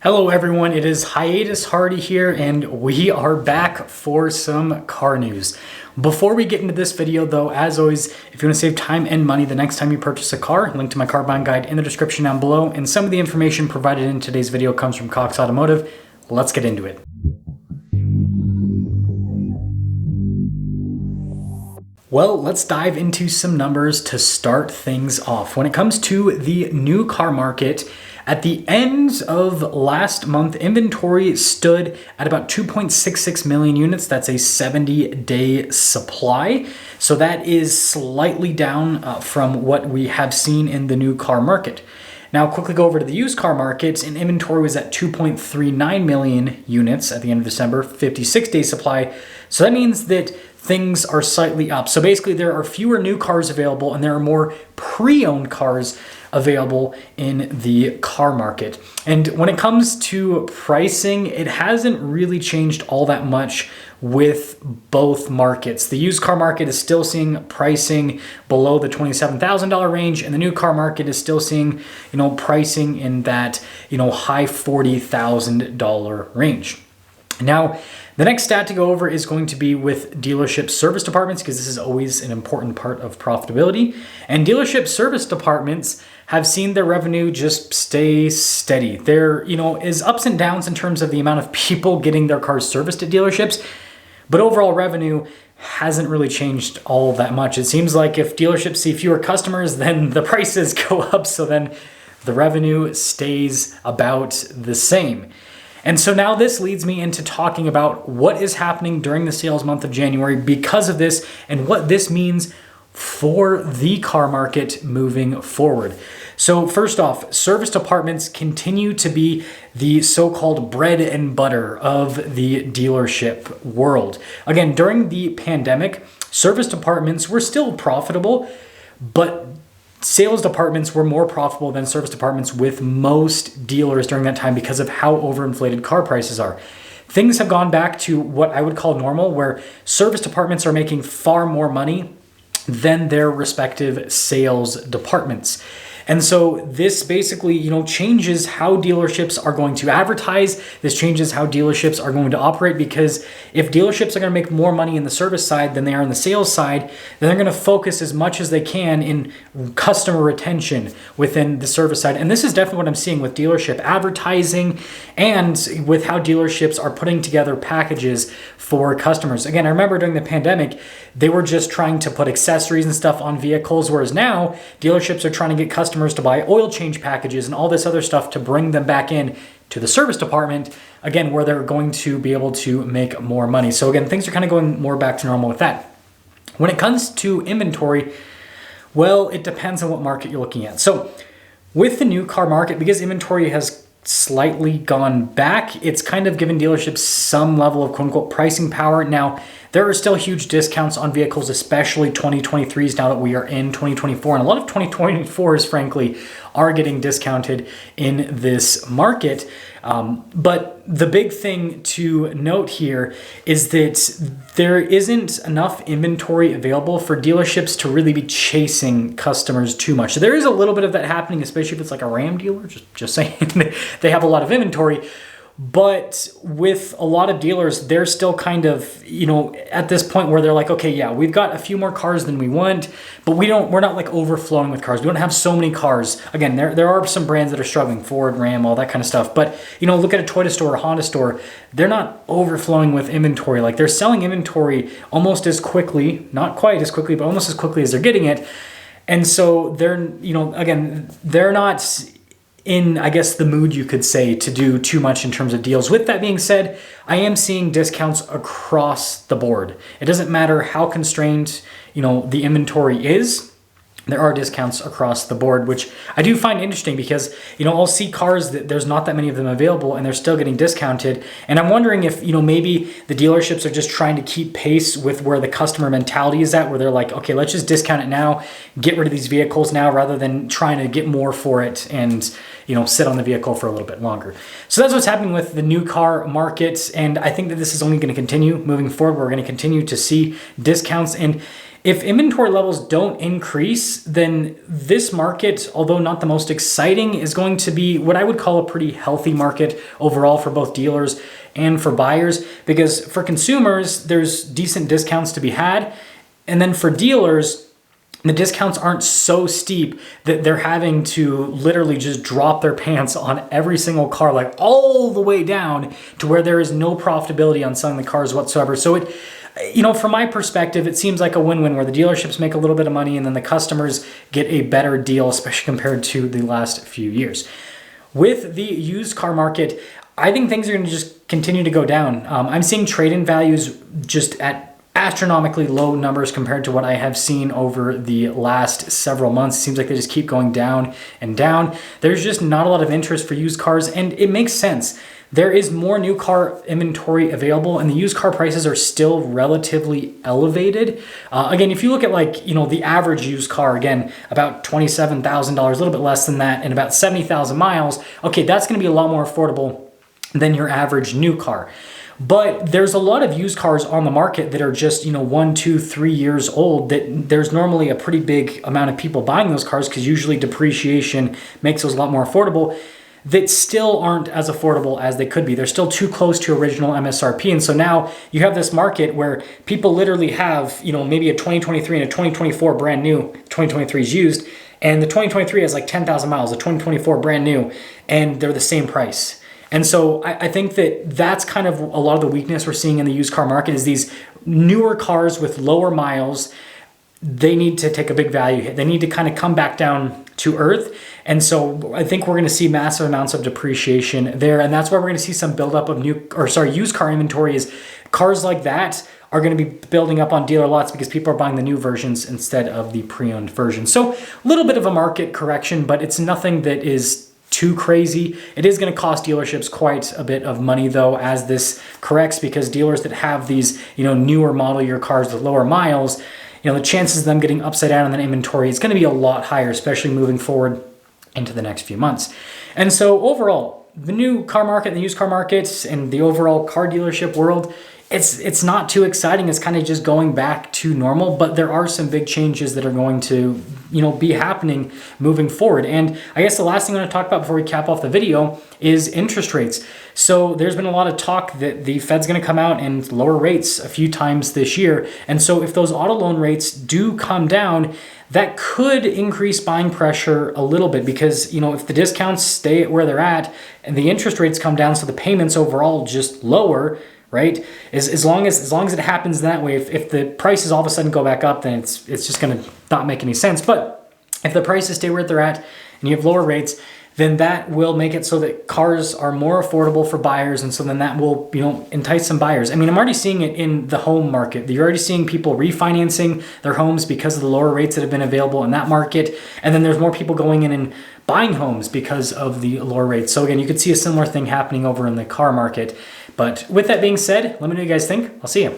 Hello everyone, it is Hiatus Hardy here and we are back for some car news. Before we get into this video though, as always, if you want to save time and money the next time you purchase a car, link to my car buying guide in the description down below, and some of the information provided in today's video comes from Cox Automotive. Let's get into it. Well, let's dive into some numbers to start things off. When it comes to the new car market, at the end of last month, inventory stood at about 2.66 million units. That's a 70-day supply. So that is slightly down from what we have seen in the new car market. Now, quickly go over to the used car market, and inventory was at 2.39 million units at the end of December, 56-day supply. So that means that things are slightly up. So basically there are fewer new cars available and there are more pre-owned cars available in the car market. And when it comes to pricing, it hasn't really changed all that much with both markets. The used car market is still seeing pricing below the $27,000 range, and the new car market is still seeing, pricing in that, high $40,000 range. Now, the next stat to go over is going to be with dealership service departments, because this is always an important part of profitability. And dealership service departments have seen their revenue just stay steady. There, is ups and downs in terms of the amount of people getting their cars serviced at dealerships, but overall revenue hasn't really changed all that much. It seems like if dealerships see fewer customers, then the prices go up, so then the revenue stays about the same. And so now this leads me into talking about what is happening during the sales month of January because of this and what this means for the car market moving forward. So first off, service departments continue to be the so-called bread and butter of the dealership world. Again, during the pandemic, service departments were still profitable, but sales departments were more profitable than service departments with most dealers during that time because of how overinflated car prices are. Things have gone back to what I would call normal, where service departments are making far more money than their respective sales departments. And so this basically, changes how dealerships are going to advertise. This changes how dealerships are going to operate, because if dealerships are going to make more money in the service side than they are in the sales side, then they're going to focus as much as they can in customer retention within the service side. And this is definitely what I'm seeing with dealership advertising and with how dealerships are putting together packages for customers. Again, I remember during the pandemic, they were just trying to put accessories and stuff on vehicles, whereas now dealerships are trying to get customers to buy oil change packages and all this other stuff to bring them back in to the service department, again, where they're going to be able to make more money. So again, things are kind of going more back to normal with that. When it comes to inventory, well, it depends on what market you're looking at. So with the new car market, because inventory has slightly gone back, it's kind of given dealerships some level of quote-unquote pricing power. Now, there are still huge discounts on vehicles, especially 2023s now that we are in 2024. And a lot of 2024s, frankly, are getting discounted in this market. But the big thing to note here is that there isn't enough inventory available for dealerships to really be chasing customers too much. So there is a little bit of that happening, especially if it's like a Ram dealer, just saying. They have a lot of inventory. But with a lot of dealers, they're still kind of, at this point where they're like, okay, yeah, we've got a few more cars than we want, but we're not like overflowing with cars. We don't have so many cars. Again, there are some brands that are struggling, Ford, Ram, all that kind of stuff. But, look at a Toyota store or Honda store. They're not overflowing with inventory. Like, they're selling inventory almost as quickly, not quite as quickly, but almost as quickly as they're getting it. And so they're, again, they're not in, I guess, the mood, you could say, to do too much in terms of deals. With that being said, I am seeing discounts across the board. It doesn't matter how constrained, the inventory is. There are discounts across the board, which I do find interesting because, I'll see cars that there's not that many of them available and they're still getting discounted. And I'm wondering if, maybe the dealerships are just trying to keep pace with where the customer mentality is at, where they're like, okay, let's just discount it now, get rid of these vehicles now, rather than trying to get more for it and, sit on the vehicle for a little bit longer. So that's what's happening with the new car market. And I think that this is only going to continue moving forward. We're going to continue to see discounts. And if inventory levels don't increase, then this market, although not the most exciting, is going to be what I would call a pretty healthy market overall for both dealers and for buyers, because for consumers, there's decent discounts to be had. And then for dealers, the discounts aren't so steep that they're having to literally just drop their pants on every single car, like all the way down to where there is no profitability on selling the cars whatsoever. So it, from my perspective, it seems like a win-win where the dealerships make a little bit of money and then the customers get a better deal, especially compared to the last few years. With the used car market, I think things are going to just continue to go down. I'm seeing trade-in values just at astronomically low numbers compared to what I have seen over the last several months. It seems like they just keep going down and down. There's just not a lot of interest for used cars, and it makes sense. There is more new car inventory available, and the used car prices are still relatively elevated. Again, if you look at the average used car, again, about $27,000, a little bit less than that, and about 70,000 miles, okay, that's going to be a lot more affordable than your average new car. But there's a lot of used cars on the market that are just, 1, 2, 3 years old that there's normally a pretty big amount of people buying those cars because usually depreciation makes those a lot more affordable, that still aren't as affordable as they could be. They're still too close to original MSRP. And so now you have this market where people literally have, maybe a 2023 and a 2024 brand new, 2023 is used, and the 2023 has like 10,000 miles, the 2024 brand new, and they're the same price. And so I think that that's kind of a lot of the weakness we're seeing in the used car market is these newer cars with lower miles. They need to take a big value hit. They need to kind of come back down to earth. And so I think we're going to see massive amounts of depreciation there. And that's why we're going to see some buildup of used car inventory. Is cars like that are going to be building up on dealer lots because people are buying the new versions instead of the pre-owned versions. So a little bit of a market correction, but it's nothing that is too crazy. It is going to cost dealerships quite a bit of money though as this corrects, because dealers that have these newer model year cars with lower miles, the chances of them getting upside down on that inventory is going to be a lot higher, especially moving forward into the next few months. And so overall, the new car market, the used car markets, and the overall car dealership world, it's not too exciting. It's kind of just going back to normal, but there are some big changes that are going to, be happening moving forward. And I guess the last thing I want to talk about before we cap off the video is interest rates. So there's been a lot of talk that the Fed's going to come out and lower rates a few times this year. And so if those auto loan rates do come down, that could increase buying pressure a little bit, because, if the discounts stay at where they're at and the interest rates come down, so the payments overall just lower, right? As long as it happens that way, if the prices all of a sudden go back up, then it's just going to not make any sense. But if the prices stay where they're at and you have lower rates, then that will make it so that cars are more affordable for buyers, and so then that will entice some buyers. I mean, I'm already seeing it in the home market. You're already seeing people refinancing their homes because of the lower rates that have been available in that market, and then there's more people going in and buying homes because of the lower rates. So again, you could see a similar thing happening over in the car market. But with that being said, let me know what you guys think. I'll see you.